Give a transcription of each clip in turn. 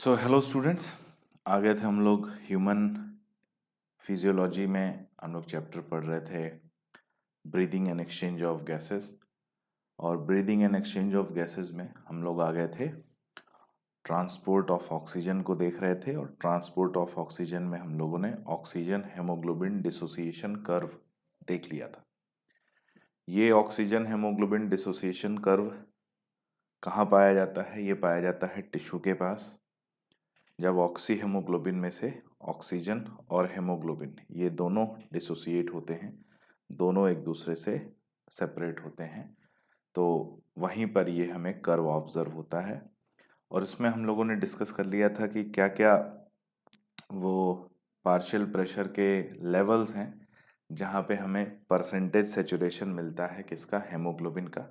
So hello students, आ गए थे हम लोग ह्यूमन फिजियोलॉजी में। हम लोग चैप्टर पढ़ रहे थे breathing and exchange of gases. और breathing and exchange of gases में हम लोग आ गए थे ट्रांसपोर्ट ऑफ ऑक्सीजन को देख रहे थे। और ट्रांसपोर्ट ऑफ ऑक्सीजन में हम लोगों ने ऑक्सीजन हेमोग्लोबिन डिसोसिएशन कर्व देख लिया था। ये ऑक्सीजन हेमोग्लोबिन डिसोसिएशन कर्व कहाँ पाया जाता है? ये पाया जाता है टिश्यू के पास। जब ऑक्सी हेमोग्लोबिन में से ऑक्सीजन और हेमोग्लोबिन ये दोनों डिसोसिएट होते हैं, दोनों एक दूसरे से सेपरेट होते हैं, तो वहीं पर ये हमें कर्व ऑब्जर्व होता है। और इसमें हम लोगों ने डिस्कस कर लिया था कि क्या क्या वो पार्शियल प्रेशर के लेवल्स हैं जहाँ पे हमें परसेंटेज सेचुरेशन मिलता है किसका? हेमोग्लोबिन का।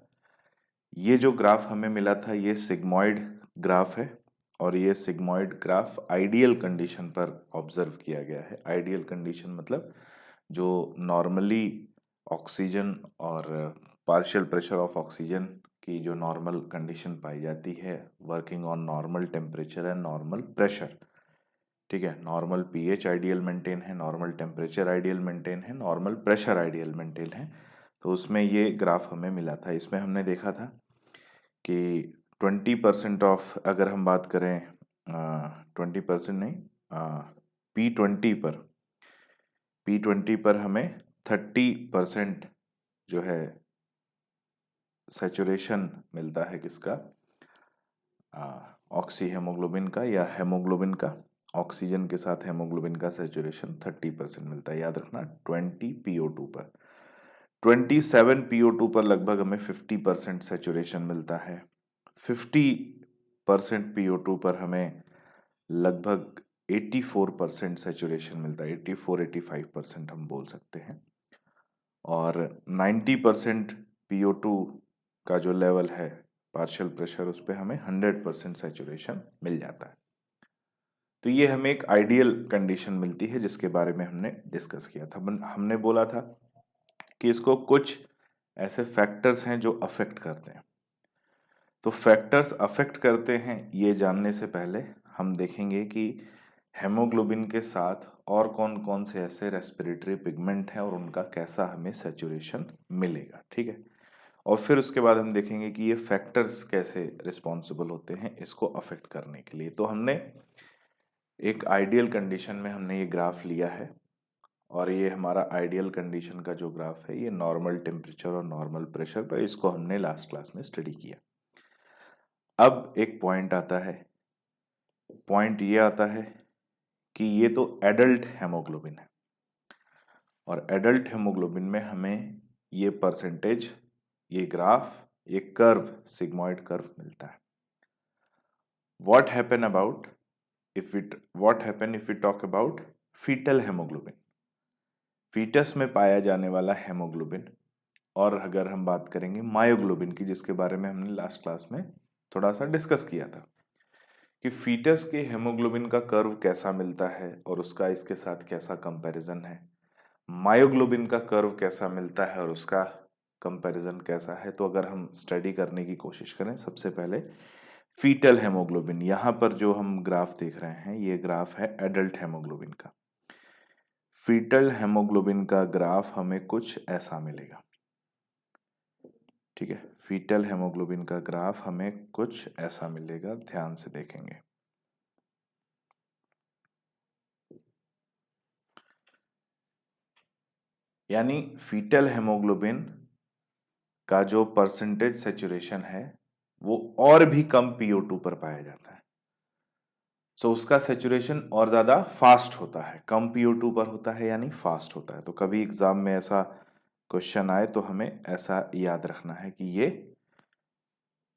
ये जो ग्राफ हमें मिला था ये सिग्मॉइड ग्राफ है, और ये सिग्मॉइड ग्राफ आइडियल कंडीशन पर ऑब्जर्व किया गया है। आइडियल कंडीशन मतलब जो नॉर्मली ऑक्सीजन और पार्शियल प्रेशर ऑफ ऑक्सीजन की जो नॉर्मल कंडीशन पाई जाती है, working on normal temperature and normal pressure. ठीक है, नॉर्मल पीएच आइडियल मेंटेन है, नॉर्मल टेम्परेचर आइडियल मेंटेन है, नॉर्मल प्रेशर आइडियल मेंटेन है। तो उसमें ये ग्राफ हमें मिला था। इसमें हमने देखा था कि 20% ऑफ, अगर हम बात करें 20% नहीं, P20 पर हमें 30% जो है सैचुरेशन मिलता है किसका? ऑक्सी हेमोग्लोबिन का या हेमोग्लोबिन का। ऑक्सीजन के साथ हेमोग्लोबिन का सैचुरेशन 30% मिलता है, याद रखना। 20 PO2 पर, 27 PO2 पर लगभग हमें 50% सैचुरेशन मिलता है। 50% PO2 पर हमें लगभग 84% सैचुरेशन मिलता है। 84-85% हम बोल सकते हैं। और 90% PO2 का जो लेवल है पार्शियल प्रेशर, उस पर हमें 100% सैचुरेशन मिल जाता है। तो ये हमें एक आइडियल कंडीशन मिलती है जिसके बारे में हमने डिस्कस किया था। हमने बोला था कि इसको कुछ ऐसे फैक्टर्स हैं जो अफेक्ट करते हैं। तो फैक्टर्स अफेक्ट करते हैं ये जानने से पहले हम देखेंगे कि हेमोग्लोबिन के साथ और कौन कौन से ऐसे रेस्पिरेटरी पिगमेंट हैं और उनका कैसा हमें सैचुरेशन मिलेगा। ठीक है, और फिर उसके बाद हम देखेंगे कि ये फैक्टर्स कैसे रिस्पॉन्सिबल होते हैं इसको अफेक्ट करने के लिए। तो हमने एक आइडियल कंडीशन में हमने ये ग्राफ लिया है, और ये हमारा आइडियल कंडीशन का जो ग्राफ है ये नॉर्मल टेम्परेचर और नॉर्मल प्रेशर पर, इसको हमने लास्ट क्लास में स्टडी किया। अब एक पॉइंट आता है, पॉइंट ये आता है कि ये तो एडल्ट हेमोग्लोबिन है, और एडल्ट हेमोग्लोबिन में हमें ये परसेंटेज, ये ग्राफ, ये कर्व, सिग्मॉइड कर्व मिलता है। What happen if we talk about foetal haemoglobin? Foetus में पाया जाने वाला हेमोग्लोबिन। और अगर हम बात करेंगे मायोग्लोबिन की, जिसके बारे में हमने लास्ट क्लास में थोड़ा सा डिस्कस किया था कि फीटस के हेमोग्लोबिन का कर्व कैसा मिलता है और उसका इसके साथ कैसा कंपैरिजन है, मायोग्लोबिन का कर्व कैसा मिलता है और उसका कंपैरिजन कैसा है। तो अगर हम स्टडी करने की कोशिश करें, सबसे पहले फीटल हेमोग्लोबिन, यहाँ पर जो हम ग्राफ देख रहे हैं ये ग्राफ है एडल्ट हेमोग्लोबिन का। फीटल हेमोग्लोबिन का ग्राफ हमें कुछ ऐसा मिलेगा। ठीक है, फीटल हेमोग्लोबिन का ग्राफ हमें कुछ ऐसा मिलेगा, ध्यान से देखेंगे। यानी फीटल हेमोग्लोबिन का जो परसेंटेज सेचुरेशन है वो और भी कम PO2 पर पाया जाता है। सो उसका सेचुरेशन और ज्यादा फास्ट होता है, कम PO2 पर होता है यानी फास्ट होता है। तो कभी एग्जाम में ऐसा क्वेश्चन आए तो हमें ऐसा याद रखना है कि ये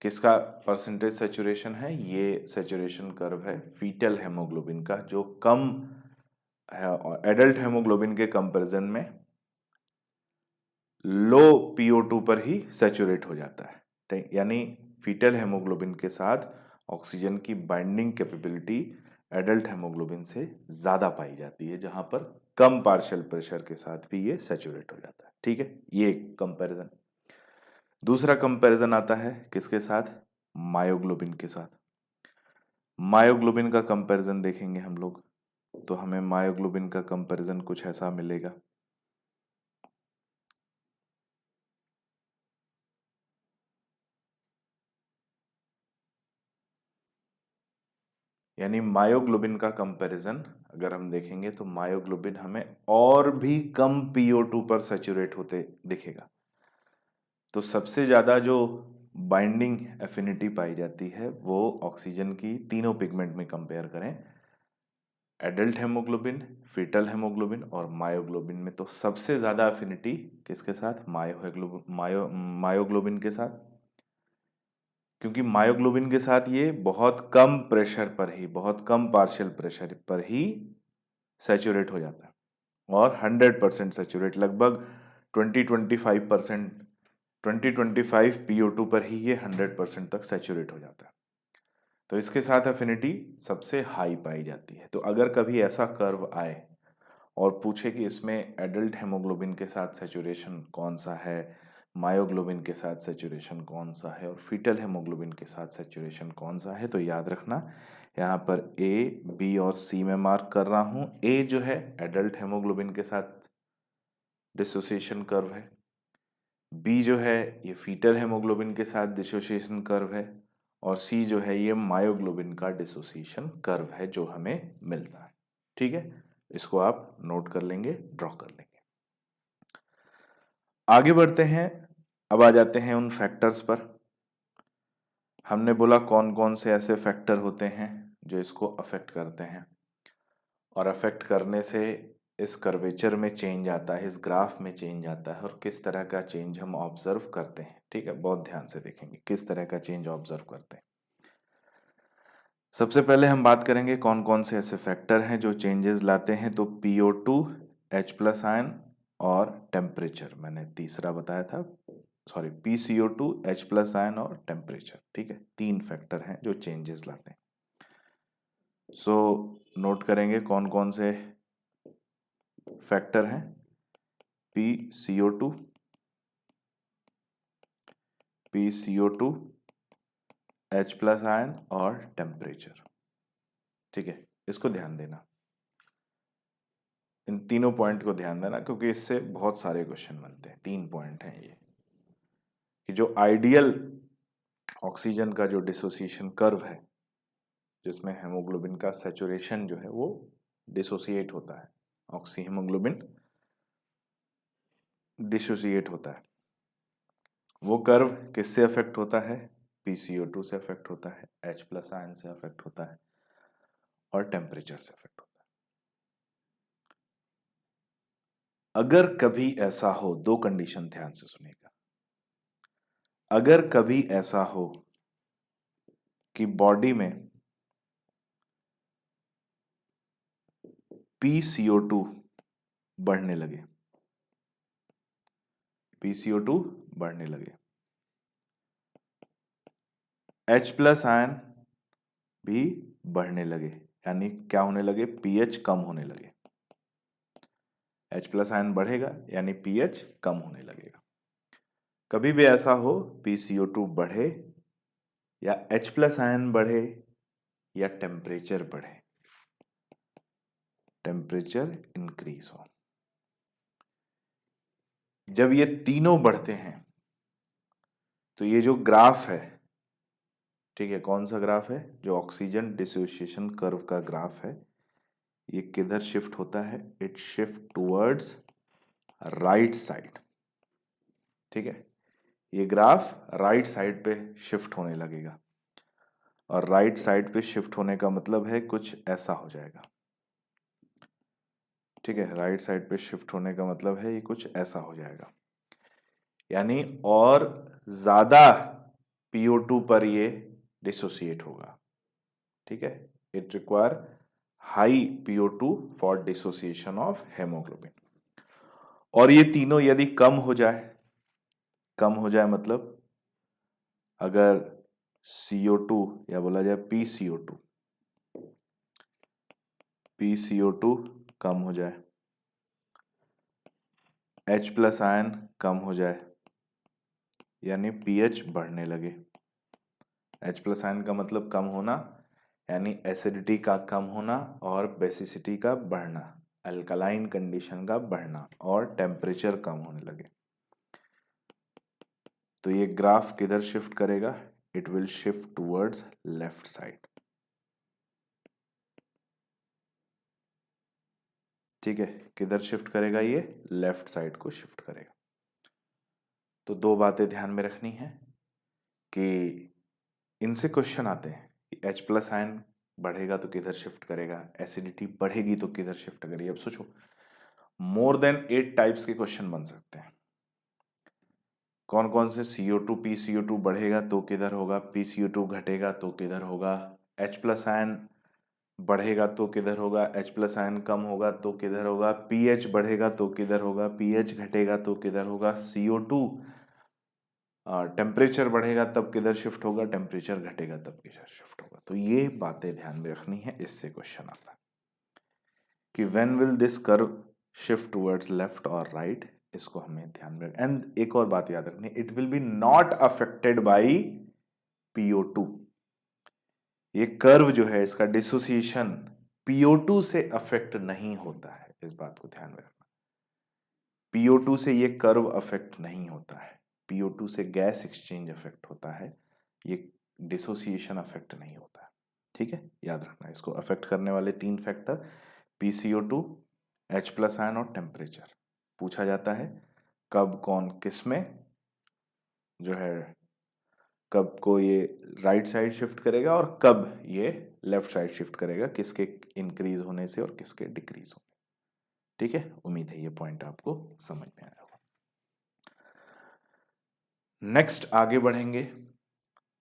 किसका परसेंटेज सेचुरेशन है? ये सेचुरेशन कर्व है फीटल हेमोग्लोबिन का, जो कम है एडल्ट हेमोग्लोबिन के कंपैरिजन में लो PO2 पर ही सैचुरेट हो जाता है। यानी फीटल हेमोग्लोबिन के साथ ऑक्सीजन की बाइंडिंग कैपेबिलिटी एडल्ट हेमोग्लोबिन से ज्यादा पाई जाती है, जहां पर कम पार्शियल प्रेशर के साथ भी ये सैचुरेट हो जाता है। ठीक है, ये कंपैरिजन। दूसरा कंपैरिजन आता है किसके साथ? मायोग्लोबिन के साथ। मायोग्लोबिन का कंपैरिजन देखेंगे हम लोग, तो हमें मायोग्लोबिन का कंपैरिजन कुछ ऐसा मिलेगा। यानी मायोग्लोबिन का कंपैरिजन अगर हम देखेंगे तो मायोग्लोबिन हमें और भी कम PO2 पर सैचुरेट होते दिखेगा। तो सबसे ज्यादा जो बाइंडिंग एफिनिटी पाई जाती है वो ऑक्सीजन की तीनों पिगमेंट में कंपेयर करें, एडल्ट हेमोग्लोबिन, फीटल हेमोग्लोबिन और मायोग्लोबिन में, तो सबसे ज्यादा एफिनिटी किसके साथ? मायोग्लोबिन के साथ। क्योंकि मायोग्लोबिन के साथ ये बहुत कम प्रेशर पर ही, बहुत कम पार्शियल प्रेशर पर ही सैचुरेट हो जाता है, और 100% सैचुरेट, लगभग 20-25%, 20-25 PO2 पर ही ये 100% तक सैचुरेट हो जाता है। तो इसके साथ एफिनिटी सबसे हाई पाई जाती है। तो अगर कभी ऐसा कर्व आए और पूछे कि इसमें एडल्ट हेमोग्लोबिन के साथ सैचुरेशन कौन सा है, मायोग्लोबिन के साथ सैचुरेशन कौन सा है और फीटल हेमोग्लोबिन के साथ सैचुरेशन कौन सा है, तो याद रखना यहाँ पर A, B और C में मार्क कर रहा हूँ। A जो है एडल्ट हेमोग्लोबिन के साथ डिसोसिएशन कर्व है, B जो है ये फीटल हेमोग्लोबिन के साथ डिसोसिएशन कर्व है, और C जो है ये मायोग्लोबिन का डिसोसिएशन कर्व है जो हमें मिलता है। ठीक है, इसको आप नोट कर लेंगे, ड्रॉ कर लेंगे। आगे बढ़ते हैं, अब आ जाते हैं उन फैक्टर्स पर। हमने बोला कौन कौन से ऐसे फैक्टर होते हैं जो इसको अफेक्ट करते हैं, और अफेक्ट करने से इस कर्वेचर में चेंज आता है, इस ग्राफ में चेंज आता है, और किस तरह का चेंज हम ऑब्जर्व करते हैं। ठीक है, बहुत ध्यान से देखेंगे किस तरह का चेंज ऑब्जर्व करते हैं। सबसे पहले हम बात करेंगे कौन कौन से ऐसे फैक्टर हैं जो चेंजेस लाते हैं। तो PO2, H+ आयन और टेम्परेचर, मैंने तीसरा बताया था, सॉरी, PCO2, H+ आयन और टेम्परेचर। ठीक है, तीन फैक्टर हैं जो चेंजेस लाते हैं। सो नोट करेंगे कौन कौन से फैक्टर हैं। PCO2, H+ आयन और टेम्परेचर। ठीक है, इसको ध्यान देना, इन तीनों पॉइंट को ध्यान देना, क्योंकि इससे बहुत सारे क्वेश्चन बनते हैं। तीन पॉइंट हैं ये, कि जो आइडियल ऑक्सीजन का जो डिसोसिएशन कर्व है, जिसमें हेमोग्लोबिन का सैचुरेशन जो है वो डिसोसिएट होता है, ऑक्सी हेमोग्लोबिन डिसोसिएट होता है, वो कर्व किससे अफेक्ट होता है? PCO2 से अफेक्ट होता है, H+ आयन से अफेक्ट होता है और टेम्परेचर से अफेक्ट होता है। अगर कभी ऐसा हो, दो कंडीशन ध्यान से सुनिएगा, अगर कभी ऐसा हो कि बॉडी में PCO2 बढ़ने लगे, PCO2 बढ़ने लगे, H+ आयन भी बढ़ने लगे, यानी क्या होने लगे? pH कम होने लगे। H+ आयन बढ़ेगा यानी pH कम होने लगेगा। कभी भी ऐसा हो PCO2 बढ़े या H+ आयन बढ़े या टेम्परेचर बढ़े, टेम्परेचर इंक्रीज हो, जब ये तीनों बढ़ते हैं तो ये जो ग्राफ है, ठीक है, कौन सा ग्राफ है? जो ऑक्सीजन डिसोसिएशन कर्व का ग्राफ है, ये किधर शिफ्ट होता है? It shift towards right side. ठीक है, ये ग्राफ राइट साइड पे शिफ्ट होने लगेगा, और राइट साइड पे शिफ्ट होने का मतलब है कुछ ऐसा हो जाएगा। ठीक है, राइट साइड पे शिफ्ट होने का मतलब है ये कुछ ऐसा हो जाएगा, यानी और ज्यादा PO2 पर ये डिसोसिएट होगा। ठीक है, it require high PO2 for dissociation of haemoglobin. और ये तीनों यदि कम हो जाए, कम हो जाए मतलब अगर CO2 या बोला जाए PCO2 कम हो जाए, H+ आयन कम हो जाए, यानी pH बढ़ने लगे। H+ आयन का मतलब कम होना, यानी एसिडिटी का कम होना और बेसिसिटी का बढ़ना, अल्कलाइन कंडीशन का बढ़ना और टेम्परेचर कम होने लगे। तो ये ग्राफ किधर शिफ्ट करेगा? It will shift towards left side. ठीक है, किधर शिफ्ट करेगा? ये लेफ्ट साइड को शिफ्ट करेगा। तो दो बातें ध्यान में रखनी है कि इनसे क्वेश्चन आते हैं कि H प्लस आयन बढ़ेगा तो किधर शिफ्ट करेगा, एसिडिटी बढ़ेगी तो किधर शिफ्ट करेगी। अब सोचो, मोर देन 8 टाइप्स के क्वेश्चन बन सकते हैं। कौन कौन से? CO2 PCO2 बढ़ेगा तो किधर होगा, PCO2 घटेगा तो किधर होगा, H प्लस आयन बढ़ेगा तो किधर होगा, H प्लस आयन कम होगा तो किधर होगा, pH बढ़ेगा तो किधर होगा, pH घटेगा तो किधर होगा, CO2 टेम्परेचर बढ़ेगा तब किधर शिफ्ट होगा, टेम्परेचर घटेगा तब किधर शिफ्ट होगा। तो ये बातें ध्यान में रखनी है, इससे क्वेश्चन आता है कि when will this curve shift towards left और राइट, इसको हमें ध्यान में। एंड एक और बात याद रखनी, it will be not affected by PO2। ये कर्व जो है इसका डिसोसिएशन PO2 से अफेक्ट नहीं होता है, इस बात को ध्यान में रखना। PO2 से ये कर्व अफेक्ट नहीं होता है, PO2 से गैस एक्सचेंज अफेक्ट होता है, ये डिसोसिएशन अफेक्ट नहीं होता है। ठीक है, याद रखना इसको। अफेक्ट करने वाले 3 factor PCO2, H plus ion और टेम्परेचर। पूछा जाता है कब कौन किस में जो है, कब को ये राइट साइड शिफ्ट करेगा और कब ये लेफ्ट साइड शिफ्ट करेगा, किसके इंक्रीज होने से और किसके डिक्रीज होने। ठीक है, उम्मीद है ये पॉइंट आपको समझ में आया होगा। नेक्स्ट आगे बढ़ेंगे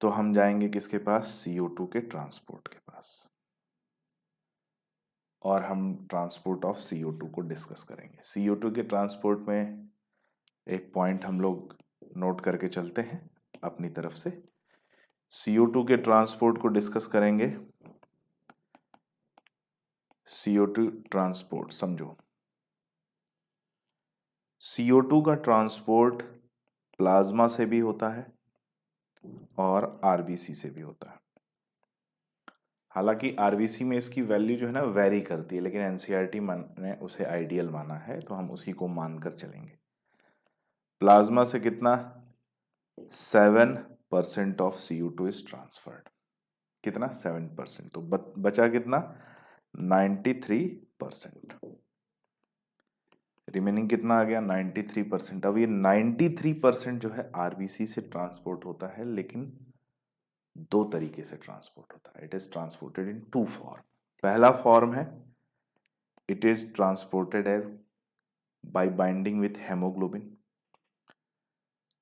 तो हम जाएंगे किसके पास? CO2 के ट्रांसपोर्ट के पास, और हम ट्रांसपोर्ट ऑफ CO2 को डिस्कस करेंगे। CO2 के ट्रांसपोर्ट में एक पॉइंट हम लोग नोट करके चलते हैं अपनी तरफ से। CO2 के ट्रांसपोर्ट को डिस्कस करेंगे। CO2 ट्रांसपोर्ट समझो, CO2 का ट्रांसपोर्ट प्लाज्मा से भी होता है और RBC से भी होता है। हालांकि RBC में इसकी वैल्यू जो है ना वेरी करती है, लेकिन NCERT ने उसे आइडियल माना है तो हम उसी को मानकर चलेंगे। प्लाज्मा से कितना? 7% ऑफ CO2 इज ट्रांसफर्ड। कितना? 7%। तो बचा कितना? 93%। रिमेनिंग कितना आ गया? 93%। अब ये 93% जो है RBC से ट्रांसपोर्ट होता है, लेकिन दो तरीके से ट्रांसपोर्ट होता है। It is transported in 2 form. पहला फॉर्म है it is transported as by binding with haemoglobin.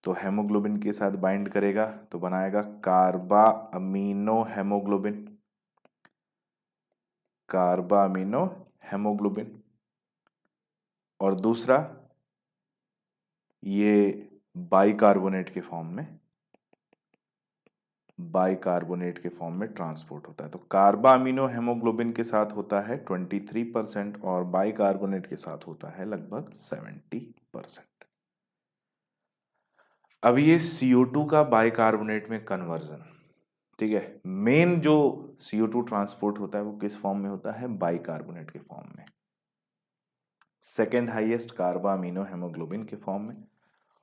तो हेमोग्लोबिन के साथ बाइंड करेगा तो बनाएगा carbamino haemoglobin, carbamino haemoglobin. और दूसरा ये बाइकार्बोनेट के फॉर्म में, बाइकार्बोनेट के फॉर्म में ट्रांसपोर्ट होता है। तो कार्बा अमीनो हेमोग्लोबिन के साथ होता है 23% और बाइकार्बोनेट के साथ होता है लगभग 70%। अब ये CO2 का बाइकार्बोनेट में कन्वर्जन, ठीक है, मेन जो CO2 ट्रांसपोर्ट होता है वो किस फॉर्म में होता है? बाइकार्बोनेट के फॉर्म में। सेकेंड हाईएस्ट कार्बा अमीनो हेमोग्लोबिन के फॉर्म में,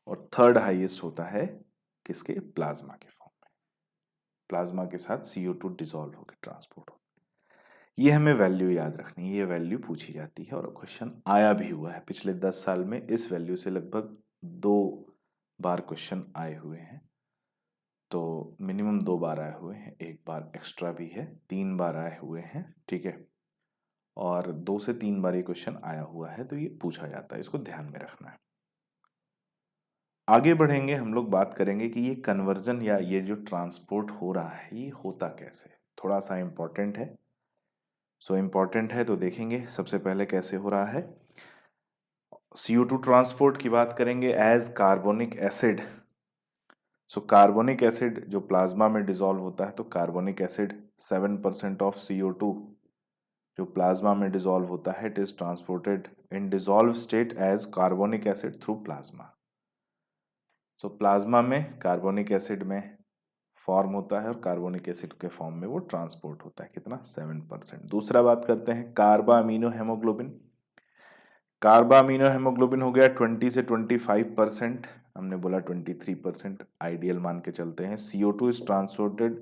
और थर्ड हाईएस्ट होता है किसके? प्लाज्मा के फॉर्म में। प्लाज्मा के साथ CO2 डिसॉल्व होकर ट्रांसपोर्ट होता है। ये हमें वैल्यू याद रखनी है, ये वैल्यू पूछी जाती है और क्वेश्चन आया भी हुआ है पिछले 10 साल में। इस वैल्यू से लगभग 2 बार क्वेश्चन आए हुए हैं। तो मिनिमम 2 बार आए हुए हैं, एक बार एक्स्ट्रा भी है, 3 बार आए हुए हैं। ठीक है, और 2 से 3 बार ये क्वेश्चन आया हुआ है, तो ये पूछा जाता है, इसको ध्यान में रखना है। आगे बढ़ेंगे हम लोग, बात करेंगे कि ये कन्वर्जन या ये जो ट्रांसपोर्ट हो रहा है ये होता कैसे। थोड़ा सा इंपॉर्टेंट है, इम्पॉर्टेंट है तो देखेंगे सबसे पहले कैसे हो रहा है। CO2 ट्रांसपोर्ट की बात करेंगे as carbonic acid. Carbonic acid जो प्लाज्मा में डिसॉल्व होता है, तो कार्बोनिक एसिड 7% ऑफ CO2 जो प्लाज्मा में डिसॉल्व होता है, it is transported in dissolve state as carbonic acid through plasma. Plasma में कार्बोनिक एसिड में फॉर्म होता है और कार्बोनिक एसिड के फॉर्म में वो ट्रांसपोर्ट होता है। कितना? 7%। दूसरा बात करते हैं कार्बा amino haemoglobin. Carbamino haemoglobin हो गया 20 से 25%, हमने बोला 23% आइडियल मान के चलते हैं। CO2 is transported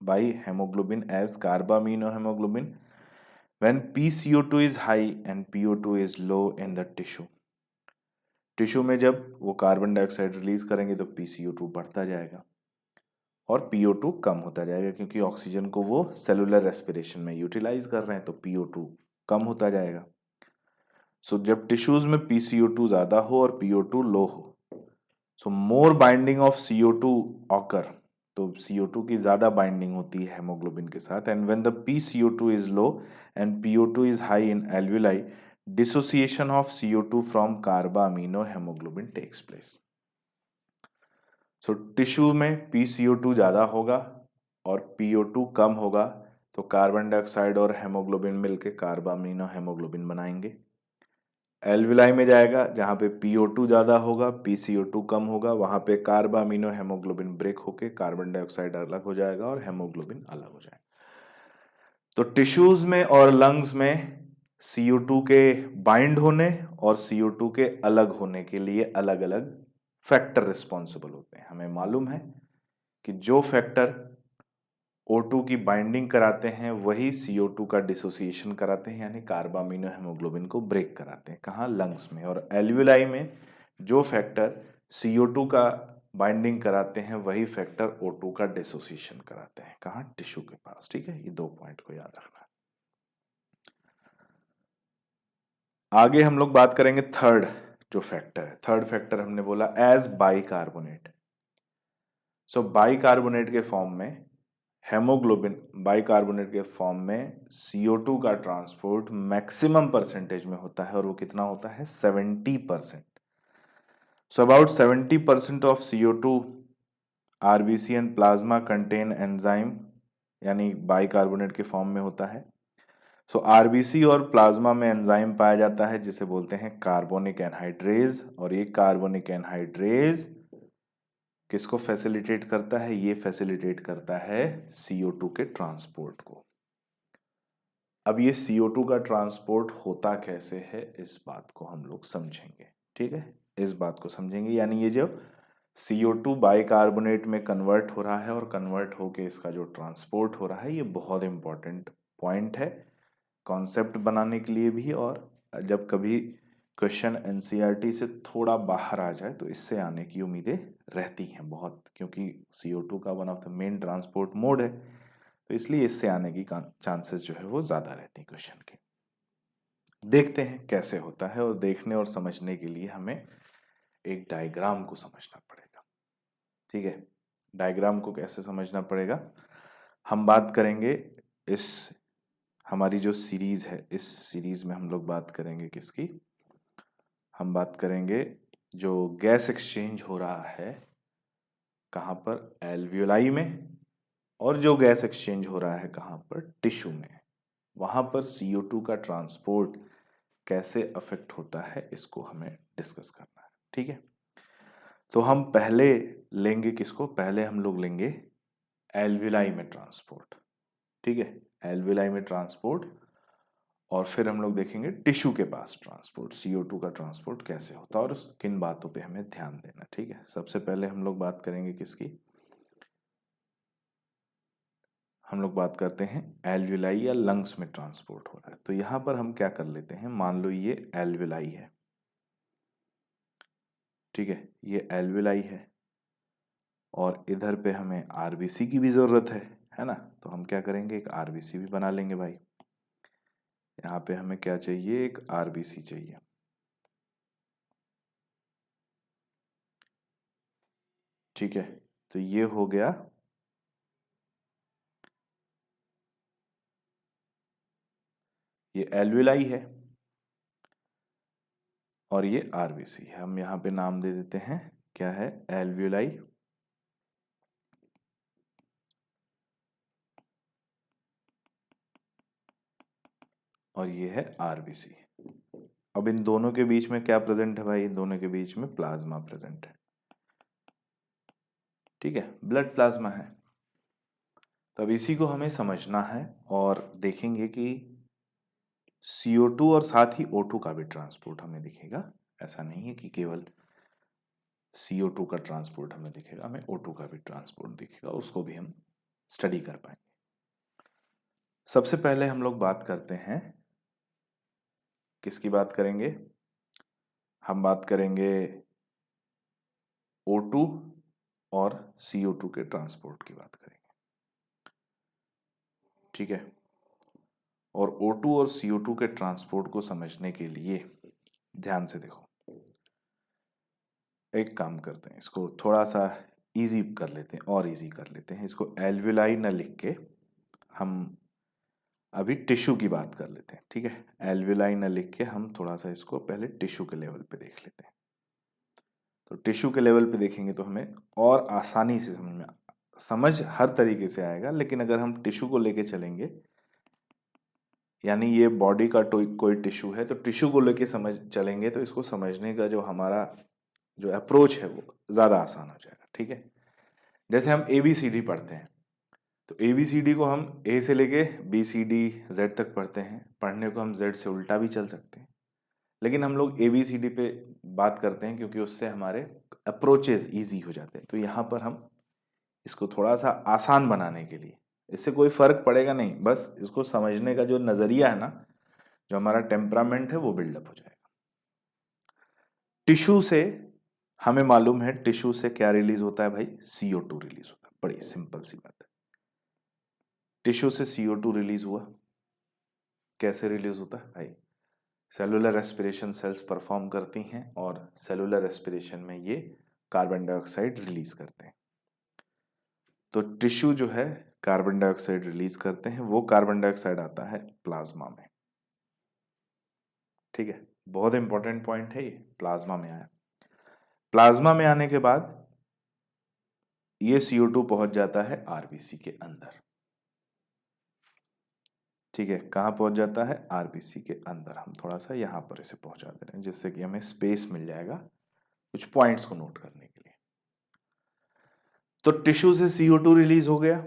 by haemoglobin as carbamino haemoglobin when PCO2 is high and PO2 is low in the tissue। Tissue में जब वो कार्बन डाइऑक्साइड रिलीज करेंगे तो PCO2 बढ़ता जाएगा और PO2 कम होता जाएगा, क्योंकि ऑक्सीजन को वो सेलुलर रेस्पिरेशन में यूटिलाइज कर रहे हैं तो PO2 कम होता जाएगा। सो जब टिश्यूज में PCO2 ज्यादा हो और PO2 लो हो, सो मोर बाइंडिंग ऑफ CO2 ऑकर, तो CO2 की ज्यादा बाइंडिंग होती है हेमोग्लोबिन के साथ। And when the PCO2 is low and PO2 is high in alveoli, dissociation of CO2 from carbamino haemoglobin takes place. So tissue में PCO2 ज्यादा होगा और PO2 कम होगा, तो कार्बन डाइऑक्साइड और हेमोग्लोबिन मिलकर कार्बा अमीनो हेमोग्लोबिन बनाएंगे। एल्विलाई में जाएगा जहां पे PO2 ज्यादा होगा, PCO2 कम होगा, वहां पे कार्बा अमीनो हेमोग्लोबिन ब्रेक होके कार्बन डाइऑक्साइड अलग हो जाएगा और हेमोग्लोबिन अलग हो जाएगा। तो टिश्यूज में और लंग्स में CO2 के बाइंड होने और CO2 के अलग होने के लिए अलग अलग फैक्टर रिस्पॉन्सिबल होते हैं। हमें मालूम है कि जो फैक्टर O2 की बाइंडिंग कराते हैं वही CO2 का डिसोसिएशन कराते हैं, यानी कार्बा अमीनो हेमोग्लोबिन को ब्रेक कराते हैं। कहाँ? लंग्स में। और एल्विलाई में जो फैक्टर CO2 का बाइंडिंग कराते हैं वही फैक्टर O2 का डिसोसिएशन कराते हैं। कहाँ? टिश्यू के पास। ठीक है, ये 2 पॉइंट को याद रखना। आगे हम लोग बात करेंगे थर्ड जो फैक्टर है। थर्ड फैक्टर हमने बोला एज बाइकार्बोनेट। सो बाइकार्बोनेट के फॉर्म में हेमोग्लोबिन, बाइकार्बोनेट के फॉर्म में CO2 का ट्रांसपोर्ट मैक्सिमम परसेंटेज में होता है और वो कितना होता है? 70%। So about 70% of CO2 RBC and plasma contain enzyme, यानी बाइकार्बोनेट के फॉर्म में होता है। सो RBC और प्लाज्मा में एंजाइम पाया जाता है जिसे बोलते हैं कार्बोनिक एनहाइड्रेज, और ये कार्बोनिक एनहाइड्रेज किसको फैसिलिटेट करता है? ये फैसिलिटेट करता है CO2 के ट्रांसपोर्ट को। अब ये CO2 का ट्रांसपोर्ट होता कैसे है, इस बात को हम लोग समझेंगे। ठीक है, इस बात को समझेंगे, यानी ये जब CO2 बाइकार्बोनेट में कन्वर्ट हो रहा है और कन्वर्ट होके इसका जो ट्रांसपोर्ट हो रहा है, ये बहुत इंपॉर्टेंट पॉइंट है कॉन्सेप्ट बनाने के लिए भी। और जब कभी क्वेश्चन NCERT से थोड़ा बाहर आ जाए तो इससे आने की उम्मीदें रहती हैं बहुत, क्योंकि CO2 का one of the main transport mode है, तो इसलिए इससे आने की चांसेस जो है वो ज्यादा रहती हैं क्वेश्चन के। देखते हैं कैसे होता है, और देखने और समझने के लिए हमें एक डायग्राम को समझना पड़ेगा। ठीक है, डायग्राम को कैसे समझना पड़ेगा? हम बात करेंगे इस हमारी जो सीरीज है, इस सीरीज में हम लोग बात करेंगे किसकी? हम बात करेंगे जो गैस एक्सचेंज हो रहा है कहाँ पर? एल्वियोलाई में। और जो गैस एक्सचेंज हो रहा है कहाँ पर? टिश्यू में। वहां पर CO2 का ट्रांसपोर्ट कैसे अफेक्ट होता है, इसको हमें डिस्कस करना है। ठीक है, तो हम पहले लेंगे किसको? पहले हम लोग लेंगे एल्वियोलाई में ट्रांसपोर्ट। ठीक है, एल्वियोलाई में ट्रांसपोर्ट, और फिर हम लोग देखेंगे टिश्यू के पास ट्रांसपोर्ट, CO2 का ट्रांसपोर्ट कैसे होता है और किन बातों पे हमें ध्यान देना। ठीक है, सबसे पहले हम लोग बात करेंगे किसकी? हम लोग बात करते हैं एल्वियोलाई या लंग्स में ट्रांसपोर्ट हो रहा है। तो यहां पर हम क्या कर लेते हैं, मान लो ये एल्वियोलाई है। ठीक है, ये एल्वियोलाई है और इधर पे हमें RBC की भी जरूरत है ना? तो हम क्या करेंगे, एक RBC भी बना लेंगे भाई। यहाँ पे हमें क्या चाहिए? एक RBC चाहिए। ठीक है, तो ये हो गया ये एल्वियोलाई है और ये RBC है। हम यहाँ पे नाम दे देते हैं, क्या है? एल्वियोलाई। और ये है RBC। अब इन दोनों के बीच में क्या प्रेजेंट है भाई? इन दोनों के बीच में प्लाज्मा प्रेजेंट है। ठीक है, ब्लड प्लाज्मा है। तब इसी को हमें समझना है और देखेंगे कि CO2 और साथ ही O2 का भी ट्रांसपोर्ट हमें दिखेगा। ऐसा नहीं है कि केवल CO2 का ट्रांसपोर्ट हमें दिखेगा, हमें O2 का भी ट्रांसपोर्ट दिखेगा, उसको भी हम स्टडी कर पाएंगे। सबसे पहले हम लोग बात करते हैं, किसकी बात करेंगे? हम बात करेंगे O2 और CO2 के ट्रांसपोर्ट की बात करेंगे, ठीक है। और O2 और CO2 के ट्रांसपोर्ट को समझने के लिए ध्यान से देखो, एक काम करते हैं, इसको थोड़ा सा इजी कर लेते हैं और इजी कर लेते हैं। इसको एल्विलाई न लिख के हम अभी टिश्यू की बात कर लेते हैं, ठीक है। एल्विलाई न लिख के हम थोड़ा सा इसको पहले टिश्यू के लेवल पे देख लेते हैं। तो टिश्यू के लेवल पे देखेंगे तो हमें और आसानी से समझ हर तरीके से आएगा, लेकिन अगर हम टिश्यू को लेके चलेंगे, यानी ये बॉडी का कोई टिश्यू है, तो टिश्यू को लेके समझ चलेंगे तो इसको समझने का जो हमारा जो अप्रोच है वो ज़्यादा आसान हो जाएगा, ठीक है। जैसे हम ABCD पढ़ते हैं, तो ABCD को हम A से लेके BCD Z तक पढ़ते हैं, पढ़ने को हम Z से उल्टा भी चल सकते हैं, लेकिन हम लोग ABCD पे बात करते हैं क्योंकि उससे हमारे अप्रोचेस ईजी हो जाते हैं। तो यहाँ पर हम इसको थोड़ा सा आसान बनाने के लिए, इससे कोई फर्क पड़ेगा नहीं, बस इसको समझने का जो नज़रिया है ना, जो हमारा टेम्परामेंट है वो बिल्डअप हो जाएगा। टिश्यू से हमें मालूम है, टिश्यू से क्या रिलीज होता है भाई? CO2 रिलीज होता है। बड़ी सिंपल सी बात है, टिश्यू से CO2 रिलीज हुआ। कैसे रिलीज होता है भाई? सेलुलर रेस्पिरेशन सेल्स परफॉर्म करती हैं और सेलुलर रेस्पिरेशन में ये कार्बन डाइऑक्साइड रिलीज करते हैं। तो टिश्यू जो है कार्बन डाइऑक्साइड रिलीज करते हैं, वो कार्बन डाइऑक्साइड आता है प्लाज्मा में, ठीक है। बहुत इंपॉर्टेंट पॉइंट है ये, प्लाज्मा में आया। प्लाज्मा में आने के बाद ये CO2 पहुंच जाता है RBC के अंदर, ठीक है। कहाँ पहुंच जाता है? RBC के अंदर। हम थोड़ा सा यहां पर इसे पहुंचा दे रहे हैं जिससे कि हमें स्पेस मिल जाएगा कुछ पॉइंट्स को नोट करने के लिए। तो टिश्यू से CO2 रिलीज हो गया,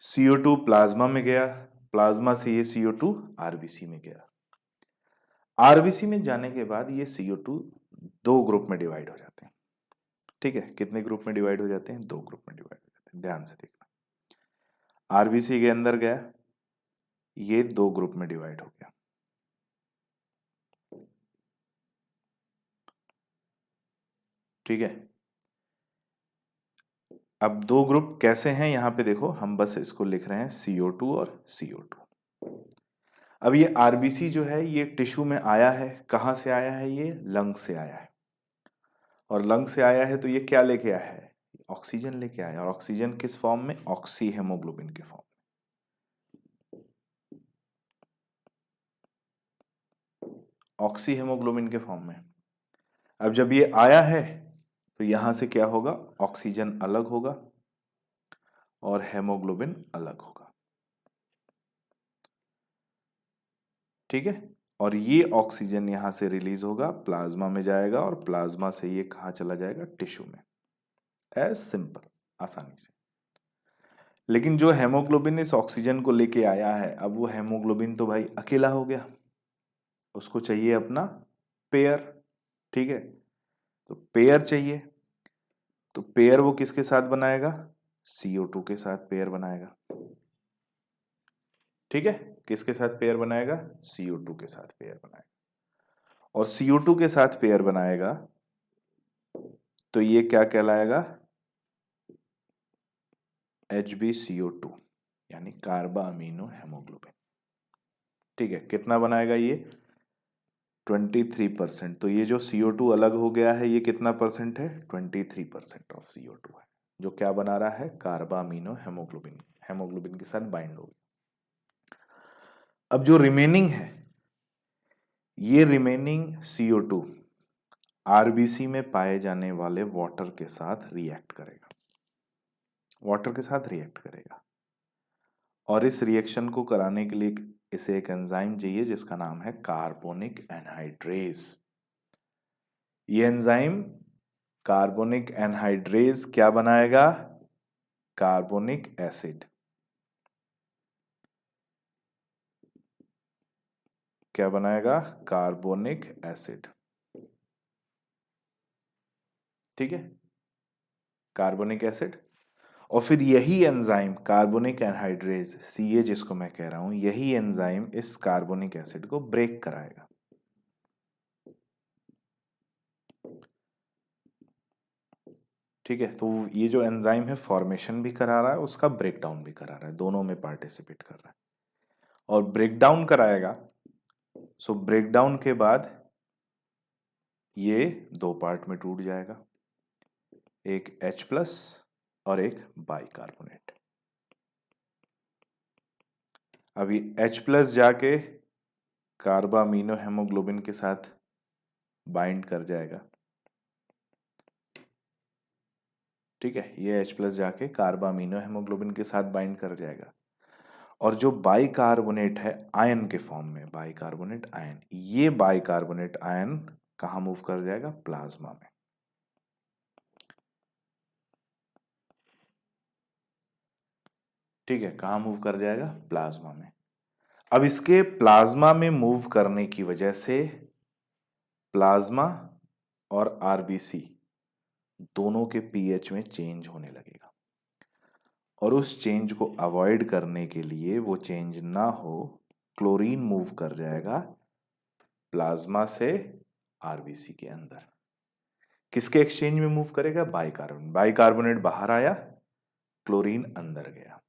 CO2 प्लाज्मा में गया, प्लाज्मा से ये CO2 RBC में गया। RBC में जाने के बाद ये CO2 दो ग्रुप में डिवाइड हो जाते हैं, ठीक है। कितने ग्रुप में डिवाइड हो जाते हैं? दो ग्रुप में डिवाइड हो जाते हैं। ध्यान से देखना, RBC के अंदर गया, ये दो ग्रुप में डिवाइड हो गया, ठीक है। अब दो ग्रुप कैसे हैं यहां पे देखो, हम बस इसको लिख रहे हैं CO2 और CO2। अब ये RBC जो है ये टिश्यू में आया है, कहां से आया है? ये लंग से आया है, और लंग से आया है तो ये क्या लेके आया है? ऑक्सीजन लेके आया। और ऑक्सीजन किस फॉर्म में? ऑक्सी हेमोग्लोबिन के फॉर्म में, ऑक्सी हेमोग्लोबिन के फॉर्म में। अब जब ये आया है तो यहां से क्या होगा? ऑक्सीजन अलग होगा और हेमोग्लोबिन अलग होगा, ठीक है। और ये ऑक्सीजन यहां से रिलीज होगा, प्लाज्मा में जाएगा, और प्लाज्मा से ये कहां चला जाएगा? टिश्यू में। एज सिंपल, आसानी से। लेकिन जो हेमोग्लोबिन इस ऑक्सीजन को लेके आया है, अब वो हेमोग्लोबिन तो भाई अकेला हो गया, उसको चाहिए अपना पेयर, ठीक है। तो पेयर चाहिए, तो पेयर वो किसके साथ बनाएगा? CO2 के साथ पेयर बनाएगा, ठीक है। किसके साथ पेयर बनाएगा? CO2 के साथ पेयर बनाएगा। और CO2 के साथ पेयर बनाएगा तो ये क्या कहलाएगा? HbCO2, यानी कार्बा अमीनो हेमोग्लोबिन, ठीक है। कितना बनाएगा ये? 23%। तो ये जो CO2 अलग हो गया है ये कितना परसेंट है? 23% ऑफ CO2 है, जो क्या बना रहा है? कार्बा अमीनो हेमोग्लोबिन, हेमोग्लोबिन के साथ बाइंड हो गया। अब जो रिमेनिंग है, ये रिमेनिंग CO2 RBC में पाए जाने वाले वाटर के साथ रिएक्ट करेगा, वाटर के साथ रिएक्ट करेगा। और इस रिएक्शन को कराने के लिए इसे एक एंजाइम चाहिए जिसका नाम है कार्बोनिक एनहाइड्रेज। ये एंजाइम कार्बोनिक एनहाइड्रेज क्या बनाएगा? कार्बोनिक एसिड, क्या बनाएगा? Carbonic acid. ठीक है, कार्बोनिक एसिड। और फिर यही एंजाइम कार्बोनिक एनहाइड्रेज Ca जिसको मैं कह रहा हूं, यही एंजाइम इस कार्बोनिक एसिड को ब्रेक कराएगा। ठीक है, तो ये जो एंजाइम है फॉर्मेशन भी करा रहा है, उसका ब्रेकडाउन भी करा रहा है, दोनों में पार्टिसिपेट कर रहा है। और ब्रेकडाउन कराएगा, सो ब्रेकडाउन के बाद ये दो पार्ट में टूट जाएगा, एक H+ और एक बाइकार्बोनेट। अभी H+ जाके कार्बामिनो हेमोग्लोबिन के साथ बाइंड कर जाएगा। ठीक है, ये H+ जाके कार्बामिनो हेमोग्लोबिन के साथ बाइंड कर जाएगा। और जो बाइकार्बोनेट है आयन के फॉर्म में, बाइकार्बोनेट आयन, ये बाइकार्बोनेट आयन कहां मूव कर जाएगा? प्लाज्मा में। ठीक है, कहां मूव कर जाएगा? प्लाज्मा में। अब इसके प्लाज्मा में मूव करने की वजह से प्लाज्मा और आरबीसी दोनों के पीएच में चेंज होने लगेगा, और उस चेंज को अवॉइड करने के लिए, वो चेंज ना हो, क्लोरीन मूव कर जाएगा प्लाज्मा से आरबीसी के अंदर। किसके एक्सचेंज में मूव करेगा? बाइकार्बोनेट। बाइकार्बोनेट बाहर आया, क्लोरीन अंदर गया।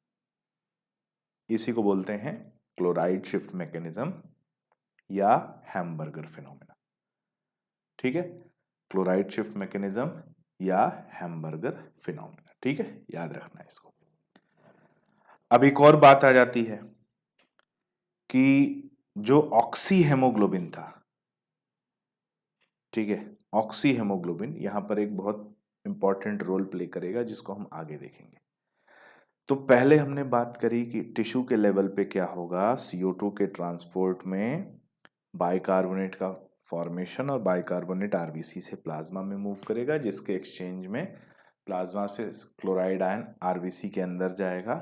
इसी को बोलते हैं क्लोराइड शिफ्ट मैकेनिज्म या हैमबर्गर फिनोमेना। ठीक है, क्लोराइड शिफ्ट मैकेनिज्म या हैमबर्गर फिनोमेना। ठीक है, याद रखना इसको। अब एक और बात आ जाती है कि जो ऑक्सी हेमोग्लोबिन था, ठीक है, ऑक्सी हेमोग्लोबिन यहां पर एक बहुत इंपॉर्टेंट रोल प्ले करेगा, जिसको हम आगे देखेंगे। तो पहले हमने बात करी कि टिश्यू के लेवल पे क्या होगा, CO2 के ट्रांसपोर्ट में बाइकार्बोनेट का फॉर्मेशन, और बाइकार्बोनेट आरबीसी से प्लाज्मा में मूव करेगा, जिसके एक्सचेंज में प्लाज्मा से क्लोराइड आयन आरबीसी के अंदर जाएगा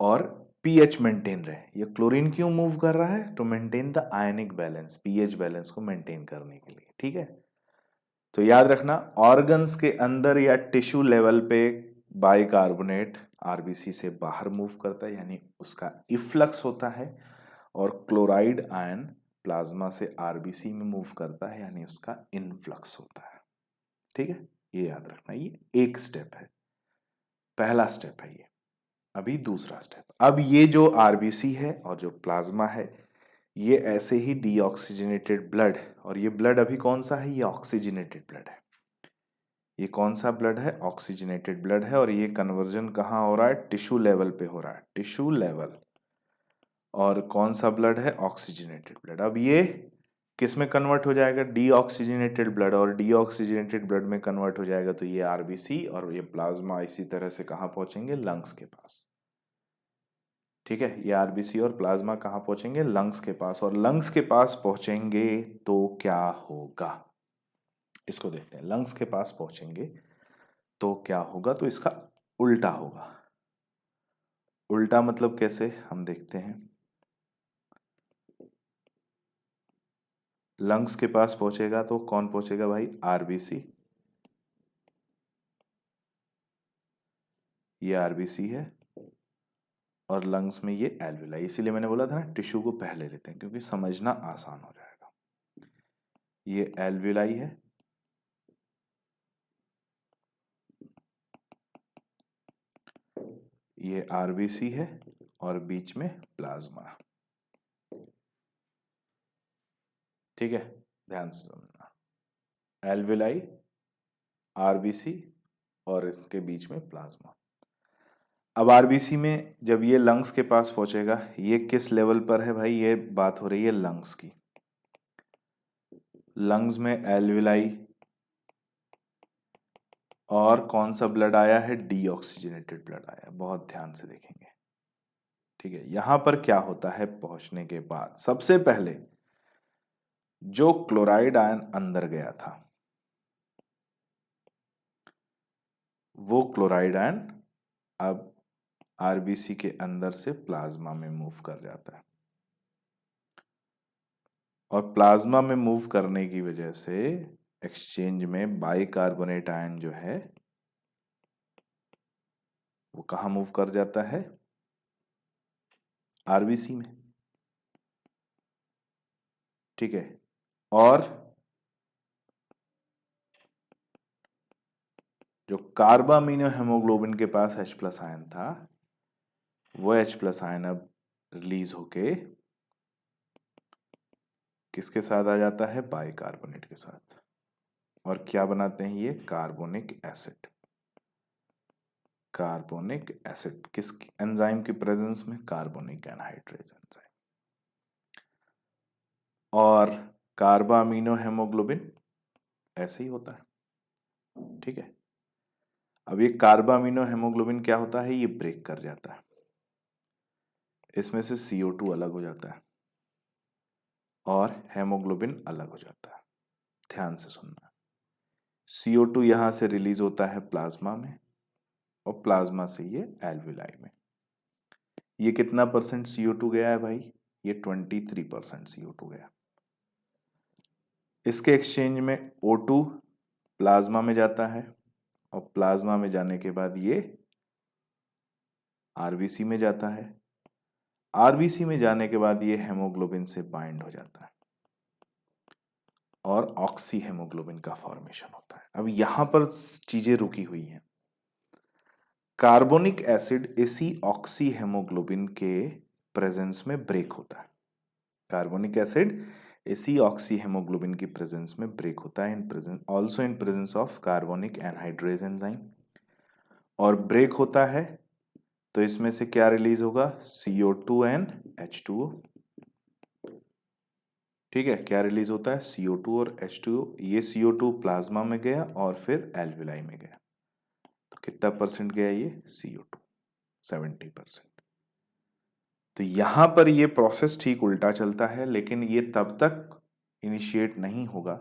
और पीएच मेंटेन रहे। ये क्लोरीन क्यों मूव कर रहा है? To maintain the ionic balance, pH balance को मेंटेन करने के लिए। ठीक है, तो याद रखना, ऑर्गन्स के अंदर या टिश्यू लेवल पे बाइकार्बोनेट आरबीसी से बाहर मूव करता है, यानी उसका इफ्लक्स होता है, और क्लोराइड आयन प्लाज्मा से आरबीसी में मूव करता है, यानी उसका इनफ्लक्स होता है। ठीक है, ये याद रखना, ये एक स्टेप है, पहला स्टेप है ये। अभी दूसरा स्टेप, अब ये जो आरबीसी है और जो प्लाज्मा है, ये ऐसे ही डीऑक्सीजनेटेड ब्लड, और ये ब्लड अभी कौन सा है? ये ऑक्सीजनेटेड ब्लड है। ये कौन सा ब्लड है? ऑक्सीजनेटेड ब्लड है। और ये कन्वर्जन कहाँ हो रहा है? टिश्यू लेवल पे हो रहा है, टिश्यू लेवल। और कौन सा ब्लड है? Oxygenated blood. अब ये किस में कन्वर्ट हो जाएगा? डीऑक्सीजनेटेड ब्लड, और डीऑक्सीजनेटेड ब्लड में कन्वर्ट हो जाएगा तो ये आरबीसी और ये प्लाज्मा इसी तरह से कहाँ पहुंचेंगे? लंग्स के पास। ठीक है, ये आरबीसी और प्लाज्मा कहाँ पहुंचेंगे? लंग्स के पास। और लंग्स के पास पहुंचेंगे तो क्या होगा, इसको देखते हैं। लंग्स के पास पहुंचेंगे तो क्या होगा? तो इसका उल्टा होगा। उल्टा मतलब कैसे, हम देखते हैं। लंग्स के पास पहुंचेगा तो कौन पहुंचेगा भाई? आरबीसी। ये आरबीसी है, और लंग्स में ये एल्विलाई। इसीलिए मैंने बोला था ना, टिश्यू को पहले लेते हैं क्योंकि समझना आसान हो जाएगा। ये एल्विलाई है, ये आरबीसी है, और बीच में प्लाज्मा। ठीक है, ध्यान से समझना, एल्विलाई, आरबीसी, और इसके बीच में प्लाज्मा। अब आरबीसी में जब ये लंग्स के पास पहुंचेगा, ये किस लेवल पर है भाई? ये बात हो रही है लंग्स की। लंग्स में एल्विलाई, और कौन सा ब्लड आया है? डीऑक्सीजनेटेड ब्लड आया। बहुत ध्यान से देखेंगे। ठीक है, यहां पर क्या होता है? पहुंचने के बाद सबसे पहले जो क्लोराइड आयन अंदर गया था, वो क्लोराइड आयन अब आरबीसी के अंदर से प्लाज्मा में मूव कर जाता है। और प्लाज्मा में मूव करने की वजह से एक्सचेंज में बाइकार्बोनेट आयन जो है वो कहाँ मूव कर जाता है? आरबीसी में। ठीक है। और जो कार्बामिनो हेमोग्लोबिन के पास H+ आयन था, वो H+ आयन अब रिलीज होके किसके साथ आ जाता है? बाइकार्बोनेट के साथ। और क्या बनाते हैं ये? Carbonic acid. कार्बोनिक एसिड किस एंजाइम की प्रेजेंस में? Carbonic anhydrase enzyme. और कार्बामिनो हेमोग्लोबिन ऐसे ही होता है। ठीक है। अब ये कार्बामिनो हेमोग्लोबिन क्या होता है? ये ब्रेक कर जाता है, इसमें से CO2 अलग हो जाता है और हेमोग्लोबिन अलग हो जाता है। ध्यान से सुनना। CO2 यहां से रिलीज होता है प्लाज्मा में, और प्लाज्मा से ये एल्विलाई में। ये कितना % CO2 गया है भाई? ये 23% CO2 गया। इसके एक्सचेंज में O2 प्लाज्मा में जाता है, और प्लाज्मा में जाने के बाद ये आरबीसी में जाता है। आरबीसी में जाने के बाद ये हेमोग्लोबिन से बाइंड हो जाता है और ऑक्सी हेमोग्लोबिन का फॉर्मेशन होता है। अब यहां पर चीजें रुकी हुई हैं। कार्बोनिक एसिड इसी ऑक्सी हेमोग्लोबिन के प्रेजेंस में ब्रेक होता है। कार्बोनिक एसिड इसी ऑक्सी हेमोग्लोबिन की प्रेजेंस में ब्रेक होता है, in presence also in presence of carbonic anhydrase enzyme. और ब्रेक होता है तो इसमें से क्या रिलीज होगा? CO2 and H2O। ठीक है। क्या रिलीज होता है? CO2 और H2O। ये CO2 प्लाज्मा में गया और फिर एल्विलाई में गया। तो कितना % गया ये? CO2 70%। तो यहां पर ये प्रोसेस ठीक उल्टा चलता है, लेकिन ये तब तक इनिशिएट नहीं होगा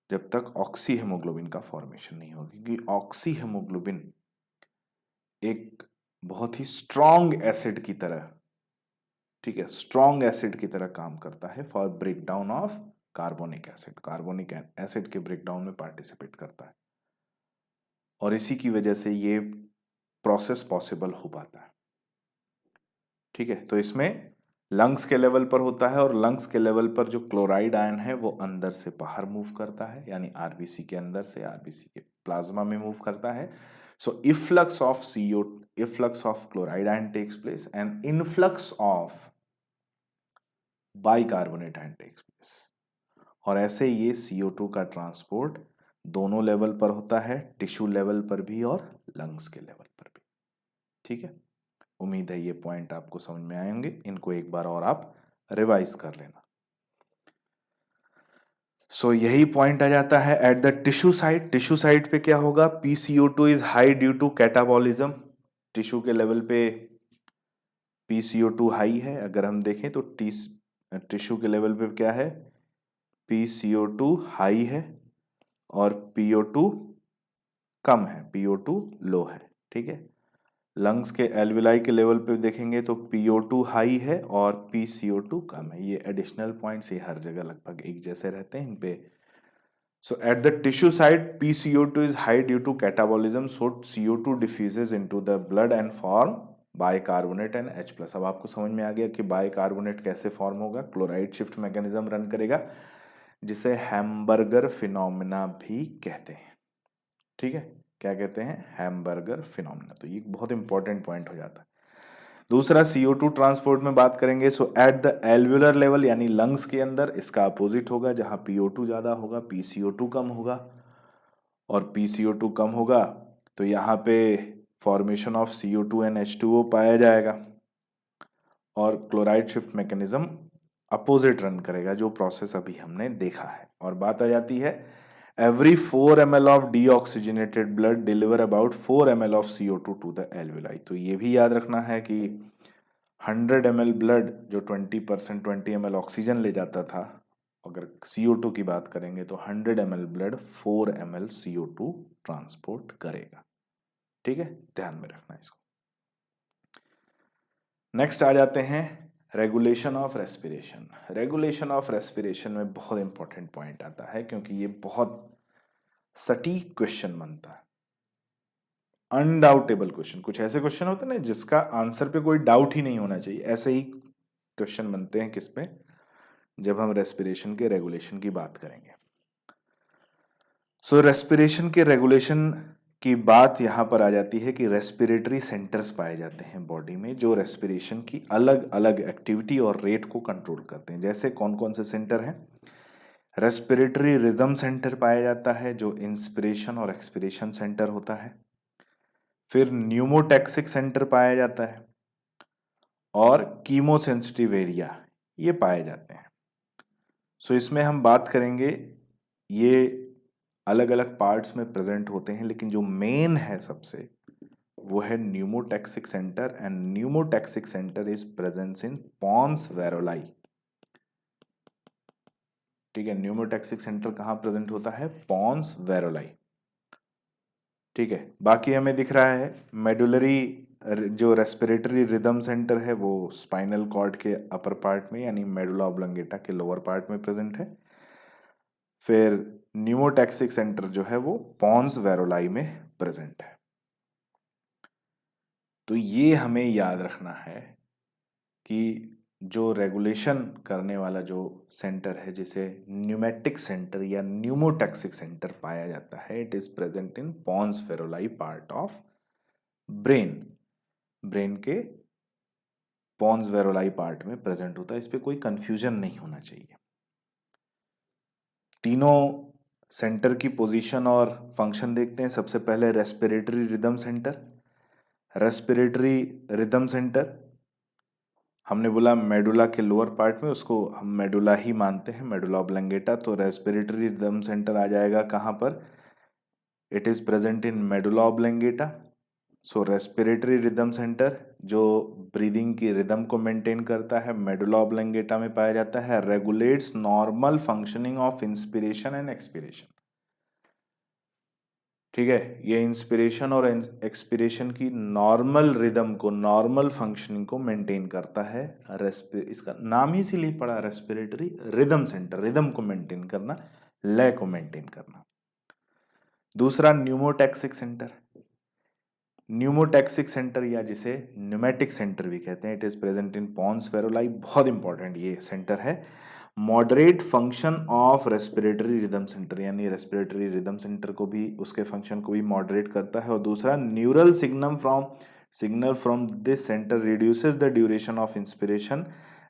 जब तक ऑक्सी हेमोग्लोबिन का फॉर्मेशन नहीं होगा, क्योंकि ऑक्सी हेमोग्लोबिन एक बहुत ही स्ट्रॉन्ग एसिड की तरह, ठीक है, स्ट्रॉन्ग एसिड की तरह काम करता है for breakdown of carbonic acid. Carbonic acid के ब्रेकडाउन में पार्टिसिपेट करता है, और इसी की वजह से ये प्रोसेस पॉसिबल हो पाता है। ठीक है। तो इसमें लंग्स के लेवल पर होता है, और लंग्स के लेवल पर जो क्लोराइड आयन है वो अंदर से बाहर मूव करता है, यानी आरबीसी के अंदर से आरबीसी के प्लाज्मा में मूव करता है। So efflux of CO, efflux of chloride ion takes place and influx of bicarbonate ion takes place. और ऐसे ये CO2 का ट्रांसपोर्ट दोनों लेवल पर होता है, टिश्यू लेवल पर भी और लंग्स के लेवल पर भी। ठीक है। उम्मीद है ये पॉइंट आपको समझ में आएंगे। इनको एक बार और आप रिवाइज कर लेना। सो यही पॉइंट आ जाता है at the tissue site. Tissue site पे क्या होगा? PCO2 is high due to catabolism. Tissue के लेवल पे PCO2 हाई है। अगर हम देखें तो टिश्यू के लेवल पे क्या है? PCO2 हाई है और PO2 कम है, PO2 लो है। ठीक है। लंग्स के एल्विलाई के लेवल पे देखेंगे तो PO2 हाई है और PCO2 कम है। ये एडिशनल पॉइंट्स ये हर जगह लगभग एक जैसे रहते हैं इन पे। So at the tissue side PCO2 is high due to catabolism, so CO2 diffuses into the blood and form bicarbonate and H+। अब आपको समझ में आ गया कि बाइकार्बोनेट कैसे फॉर्म होगा। क्लोराइड शिफ्ट मैकेनिज्म रन करेगा, जिसे हैम्बर्गर फिनोमिना भी कहते हैं। ठीक है। क्या कहते हैं? Hamburger phenomena. तो ये बहुत इंपॉर्टेंट पॉइंट हो जाता है। दूसरा CO2 ट्रांसपोर्ट में बात करेंगे। सो एट द एल्वुलर लेवल यानी लंग्स के अंदर इसका अपोजिट होगा, जहां PO2 ज्यादा होगा PCO2 कम होगा। और PCO2 कम होगा तो यहाँ पे formation of CO2 and H2O पाया जाएगा, और chloride shift mechanism opposite run करेगा, जो प्रोसेस अभी हमने देखा है। और बात आ जाती है every 4 ml of deoxygenated blood deliver about 4 ml of CO2 to the alveoli। तो ये भी याद रखना है कि 100 ml ब्लड जो 20 ml ऑक्सीजन ले जाता था, अगर CO2 की बात करेंगे तो 100 ml blood 4 ml CO2 transport करेगा। ठीक है। ध्यान में रखना इसको। नेक्स्ट आ जाते हैं regulation of respiration. Regulation of respiration में बहुत इंपॉर्टेंट पॉइंट आता है, क्योंकि ये बहुत सटीक क्वेश्चन बनता है, अनडाउटेबल क्वेश्चन। कुछ ऐसे क्वेश्चन होते हैं ना जिसका आंसर पे कोई डाउट ही नहीं होना चाहिए, ऐसे ही क्वेश्चन बनते हैं किस पे, जब हम रेस्पिरेशन के रेगुलेशन की बात करेंगे। सो रेस्पिरेशन के रेगुलेशन की बात यहां पर आ जाती है कि रेस्पिरेटरी सेंटर्स पाए जाते हैं बॉडी में, जो रेस्पिरेशन की अलग अलग एक्टिविटी और रेट को कंट्रोल करते हैं। जैसे कौन कौन से सेंटर हैं? रेस्पिरेटरी रिदम सेंटर पाया जाता है, जो इंस्पिरेशन और एक्सपिरेशन सेंटर होता है। फिर न्यूमोटैक्सिक सेंटर पाया जाता है, और कीमोसेंसिटिव एरिया ये पाए जाते हैं। सो इसमें हम बात करेंगे, ये अलग अलग पार्ट्स में प्रेजेंट होते हैं, लेकिन जो मेन है सबसे, वो है pneumotaxic centre. And pneumotaxic centre is presence in pons varolii. ठीक है, न्यूमोटैक्सिक सेंटर कहां प्रेजेंट होता है? Pons varolii. ठीक है, बाकी हमें दिख रहा है मेडुलरी, जो रेस्पिरेटरी रिदम सेंटर है वो स्पाइनल कॉर्ड के अपर पार्ट में, यानी मेडुला ऑब्लंगेटा के लोअर पार्ट में प्रेजेंट है। फिर न्यूमोटैक्सिक सेंटर जो है वो पॉन्स वेरोलाई में प्रेजेंट है। तो ये हमें याद रखना है कि जो रेगुलेशन करने वाला जो सेंटर है, जिसे न्यूमेटिक सेंटर या न्यूमोटैक्सिक सेंटर पाया जाता है, it is present in pons varolii part of brain. Brain के पॉन्स वेरोलाई पार्ट में प्रेजेंट होता है। इस पे कोई कंफ्यूजन नहीं होना चाहिए। तीनों सेंटर की पोजीशन और फंक्शन देखते हैं। सबसे पहले respiratory rhythm centre. Respiratory rhythm centre हमने बोला मेडुला के लोअर पार्ट में, उसको हम मेडुला ही मानते हैं, मेडुला ऑब्लंगेटा। तो रेस्पिरेटरी रिदम सेंटर आ जाएगा कहाँ पर? It is present in medulla oblongata. So respiratory rhythm centre जो ब्रीदिंग की रिदम को मेंटेन करता है, मेडुला ऑब्लंगेटा में पाया जाता है। Regulates normal functioning of inspiration and expiration. ठीक है, ये इंस्पिरेशन और एक्सपिरेशन की नॉर्मल रिदम को, नॉर्मल फंक्शनिंग को मेंटेन करता है। इसका नाम ही इसीलिए पड़ा, रेस्पिरेटरी रिदम सेंटर, रिदम को मेंटेन करना, लय को मेंटेन करना। दूसरा न्यूमोटैक्सिक सेंटर। न्यूमोटैक्सिक सेंटर या जिसे न्यूमेटिक सेंटर भी कहते हैं, it is present in pons varolii. बहुत इंपॉर्टेंट ये सेंटर है। Moderate function of respiratory rhythm centre, यानी रेस्पिरेटरी रिदम सेंटर को भी, उसके फंक्शन को भी मॉडरेट करता है। और दूसरा neural signal from this centre reduces the duration of inspiration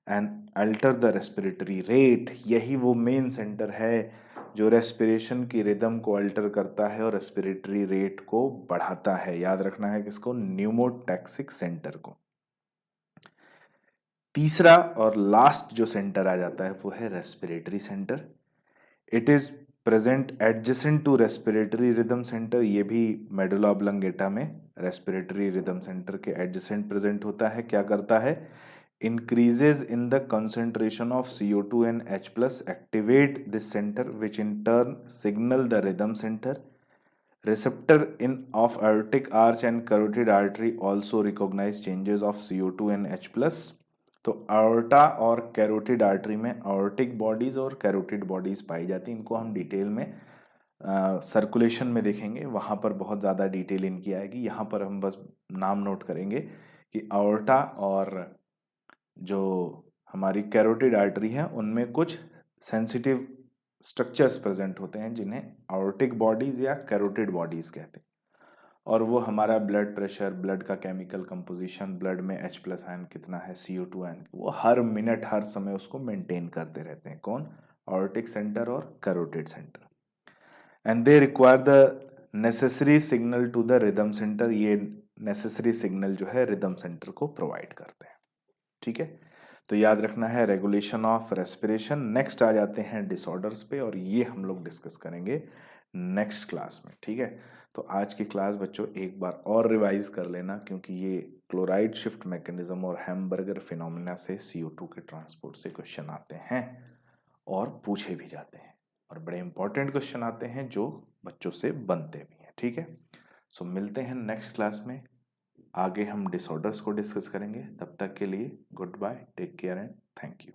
and alter the respiratory rate. यही वो मेन सेंटर है जो रेस्पिरेशन की रिदम को अल्टर करता है और रेस्पिरेटरी रेट को बढ़ाता है। याद रखना है किसको? न्यूमोटैक्सिक सेंटर को। तीसरा और लास्ट जो सेंटर आ जाता है वो है respiratory centre. It is present adjacent to respiratory rhythm centre. ये भी मेडुला ऑब्लंगेटा में रेस्पिरेटरी रिदम सेंटर के एडजेसेंट प्रेजेंट होता है। क्या करता है? increases in the concentration of CO2 and H plus activate this center, which in turn signal the rhythm center. Receptor in of aortic arch and carotid artery also recognize changes of CO2 and H plus. तो aorta और carotid artery में aortic bodies और carotid bodies पाई जाती हैं। इनको हम detail में circulation में देखेंगे, वहाँ पर बहुत ज़्यादा डिटेल इनकी आएगी। यहाँ पर हम बस नाम नोट करेंगे कि aorta और जो हमारी कैरोटिड आर्टरी है उनमें कुछ सेंसिटिव स्ट्रक्चर्स प्रेजेंट होते हैं, जिन्हें आर्टिक बॉडीज या कैरोटिड बॉडीज कहते हैं। और वो हमारा ब्लड प्रेशर, ब्लड का केमिकल कंपोजिशन, ब्लड में H प्लस आयन कितना है, CO2 आयन, वो हर मिनट हर समय उसको मेंटेन करते रहते हैं। कौन? आर्टिक सेंटर और carotid centre. And they require the necessary signal to the rhythm centre. ये नेसेसरी सिग्नल जो है रिदम सेंटर को प्रोवाइड करते हैं। ठीक है, तो याद रखना है रेगुलेशन ऑफ रेस्पिरेशन। नेक्स्ट आ जाते हैं डिसऑर्डर्स पे, और ये हम लोग डिस्कस करेंगे नेक्स्ट क्लास में। ठीक है, तो आज की क्लास बच्चों एक बार और रिवाइज कर लेना, क्योंकि ये क्लोराइड शिफ्ट मैकेनिज्म और हैमबर्गर फिनोमिना से CO2 के ट्रांसपोर्ट से क्वेश्चन आते हैं और पूछे भी जाते हैं, और बड़े इंपॉर्टेंट क्वेश्चन आते हैं जो बच्चों से बनते भी हैं। ठीक है, सो मिलते हैं नेक्स्ट क्लास में। आगे हम डिसऑर्डर्स को डिस्कस करेंगे। तब तक के लिए goodbye, take care and thank you.